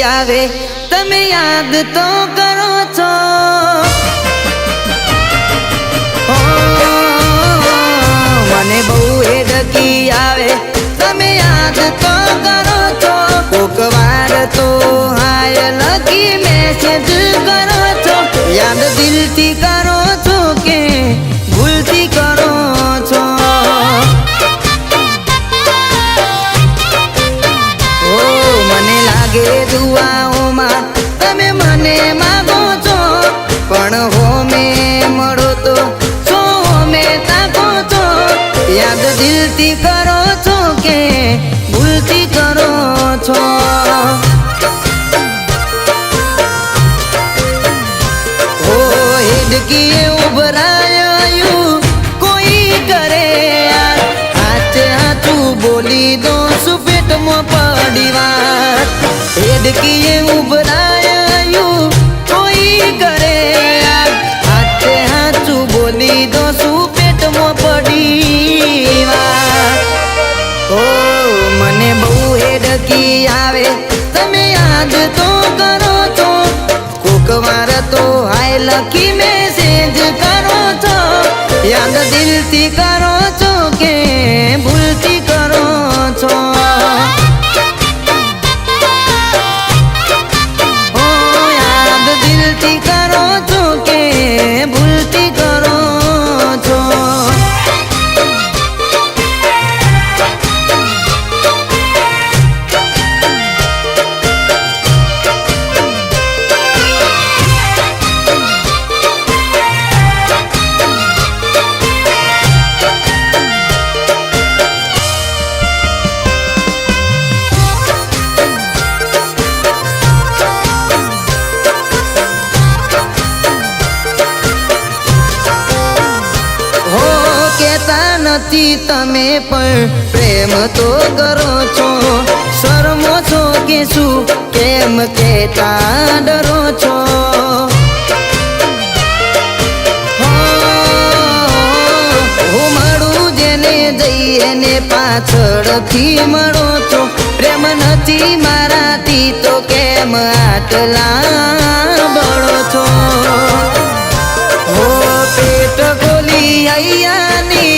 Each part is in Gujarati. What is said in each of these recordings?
આવે તમે યાદ તો કરો છો મને બહુ હેડકી આવે તમે યાદ તો કરો છો કોક વાર તો હાય લખી મેસેજ કરો છો યાદ દિલથી કરો છો કે ભૂલથી કરો છો ઓ મને લાગે દુઆઓમાં તમે મને માગો છો પણ હો મેં મળો તો યાદ દિલથી કરો છો કે ભૂલથી કરો છો ઓ હેડકીએ ઉભરાયું કોઈ કરે હાથે હાથું બોલી દો સુપેટમાં પડી વાત હેડકીએ ઉભરાયું કોઈ કરે હાથે હાથું બોલી દો સુપેટમાં પડી ઓ મને બહુ હેડકી આવે તમે યાદ તો કરો છો કોક વાર તો હાય લખી મેસેજ કરો છો યાદ દિલથી કરો છો કે ભૂલથી કરો છો ઓ યાદ દિલથી કરો છો કે ભૂલથી કરો છો નથી તમે પણ પ્રેમ તો કરો છો શરમો છો કે શું કેમ કેતા ડરો છો હું મળું જેને જઈએ ને પાછળથી મળો છો પ્રેમ નથી મારાથી તો કેમ આટલા બળો છો હો પેટ ગોલી અહીંયાની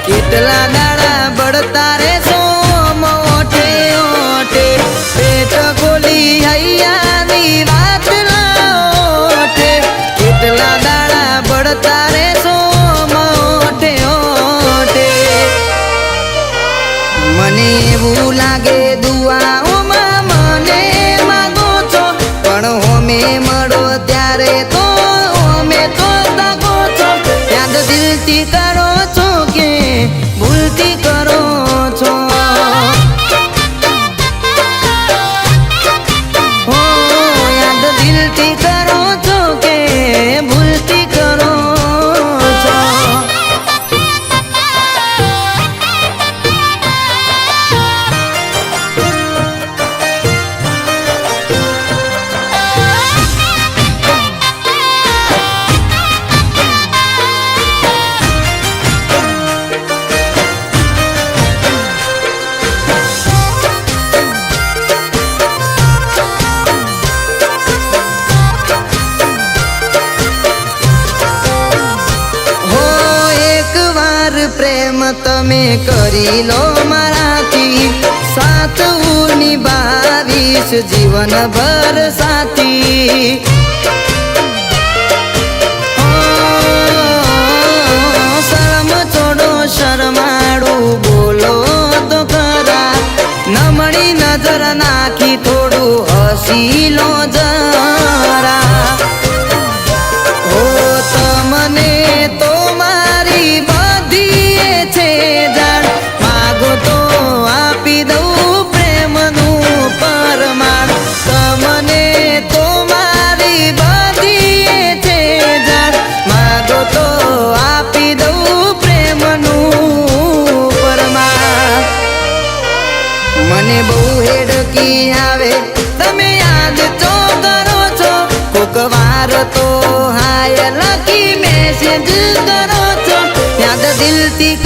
કેટલા દાડા બળતા રે સો મોઠે ઓઠે પેટ ગોલી હૈયાની વાત ઓઠે કેટલા દાડા બળતા રે સો મોઠે ઓઠે મને એવું લાગે દુઆઓમાં મને માગો છો પણ હોમે મળો ત્યારે તો હોમે તો તાકો છો યાદ દિલથી કરો છો કે ભૂલથી કરો છો ઓ યાદ દિલથી કરો છો કે ભૂલથી કરો છો પ્રેમ તમે કરી લો મારાથી સાથ નિભાવીશ જીવન ભર સાથી શરમ છોડો શરમાડું બોલો તો ખરા નમણી નજર નાખી થોડું હસી લો જરા ઓ તમને તો મારી માગો તો આપી દઉં પ્રેમનું પરમાણ તમને તો મારી બધી છે જાણ માગો તો આપી દઉં પ્રેમનું પરમાણ મને બહુ હેડકી આવે તમે યાદ તો કરો છો કોક વાર તો હાય લખી મેસેજ કરો છો યાદ દિલથી